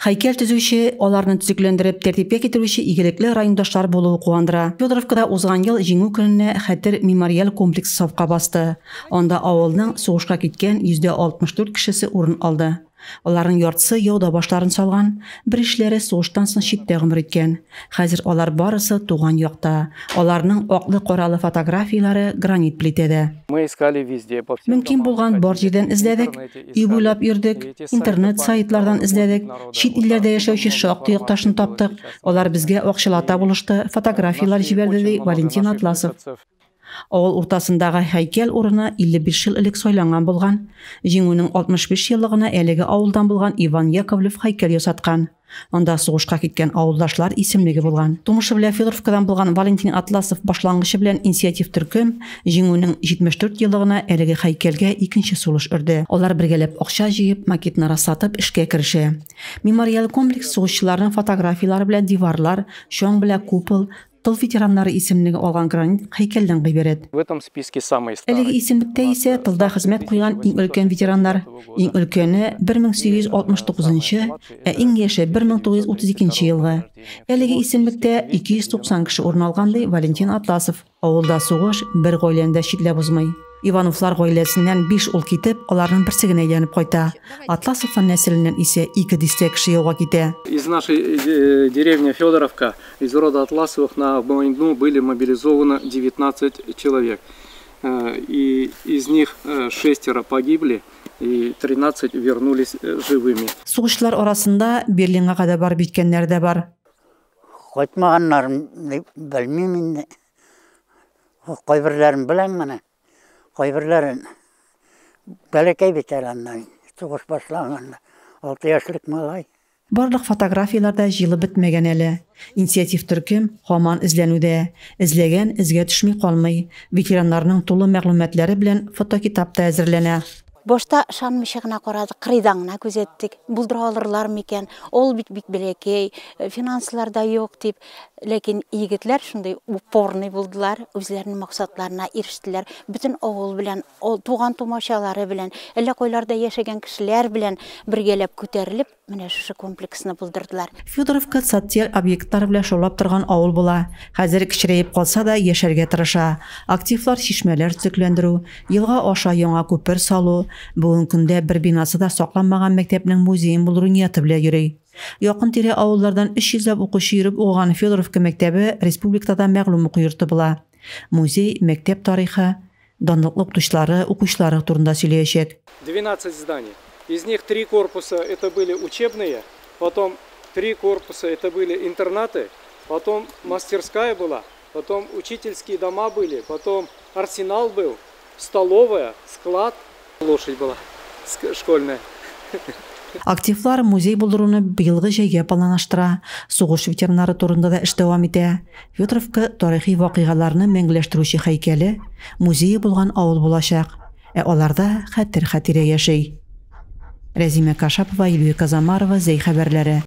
Хайкел түзүші, оларны түзүклендирип тертипке кетирүүчү ийгиликтүү райондаштар болуу кубандыра. Федоровкада узган ел жеңүү күнүнө хатыр мемориал комплекс сафка басты. Онда авылдын согушка кеткен 64 кишиси орун алды. Олардың яртысы яуда башларын салган, биришлери согуштан соң читте гомер иткән. Хәзер алар барысы туган якта. Аларның аклы коралы фотографиялары гранит плитәдә. Мөмкин булган бар җирдән эзләдек, үй буйлап йөрдек, интернет сайтлардан эзләдек, чит илләрдә яшәүче шактый якташны таптык. Алар безгә акчалата булышты, фотографиялар җибәрде, ди Валентин Атласов. Авыл уртасындагы хайкел урыны 55 ел элек сайланган булган. Җиңүнең 65 еллыгына әлеге авылдан булган Иван Яковлев хайкел ясаткан. Анда сугышка киткән авылдашлар исемлеге булган. Тумышы белән Федоровкадан булган Валентин Атласов башлангычы белән инициатив төркем җиңүнең 74 еллыгына әлеге хайкелгә икенче сулыш өрде. Алар бергәләп акча җыеп, макетларын сатып эшкә кирешә. Мемориал комплекс сугышчыларның фотографиялары белән диварлар, шуң белән купол, тыл ветераннары исемлеге алган гранит хайкелдән гыйбарәт. Әлеге исемлектә исә тылда хезмәт куйган иң өлкән ветераннар. Иң өлкәне 1869-нчы, ә иң яше 1932 елгы. Әлеге исемлектә 290 кеше урын алган, ди Валентин Атласов. Авылда сугыш бер гаиләдә чикләп узмый. Ивановлар гаиләсеннән 5 ул китеп, аларның берсегенә әйләнеп кайта. Атласовлар нәселеннән исә 2 дистә кеше яуга китә. Из нашей деревни Федоровка, из рода Атласовых на войну были мобилизованы 19 человек. И из них 6 погибли, и 13 вернулись живыми. Сугышлар арасында Берлинга кадәр барып җиткәннәр дә бар. Кайтмаганнарын белмим инде. Кайберләрен беләм менә. Кайберләрен бәләкәй ветераннар, сугыш башлаганда 6 яшьлек малай. Барлык фотографияларда җылы бетмәгән әле. Инициатив төркем һаман эзләнүдә. Эзләгән эзгә төшми калмый. Ветераннарның тулы мәгълүматлары белән фотокитап та әзерләнә. Башта шанмышыгына карадык, кырыйдаңына күзәттек. Булдыра алырлар микән? Ул бит бәләкәй, финансларда юк дип. Ләкин егетләр шундый упорный булдылар, үзләренең максатларына ирештеләр. Бүтән авыл белән, туган тумачалары белән, әллә кайларда яшәгән кешеләр белән бергәләп күтәрелеп, менә шушы комплексны булдырдылар. Федоровка социаль объектлар белән шаулап торган авыл була. Хәзер кичерәеп калса да яшәргә тырыша. Активлар чишмәләр төзекләндерү, елга аша яңа күпер салу, бүгенге көндә бер бинасы да сакланмаган мәктәпнең музеен булдыру нияты белән йөри. Якын тирә авыллардан 300 укучы йөреп укыган Федоровка мәктәбе республикада мәгълүм уку йорты була. Музей, мәктәп тарихы, данлыклы укучылары турында сөйләячәк. 12 зданий. Из них 3 корпуса это были учебные, потом 3 корпуса это были интернаты, потом мастерская была, потом учительские дома были, потом арсенал был, столовая, склад, лошадь была школьная. Активлар музей булдыруны быелгы җәйгә планлаштыра. Сугыш ветераннары турында да эш дәвам итә. Федоровка тарихи вакыйгаларны мәңгеләштерүче һәйкәле, музей булган авыл булачак. Ә аларда хәтер-хәтирә яши. Рәзимә Кашапова, Илюя Казамарова, Зәй хәбәрләре.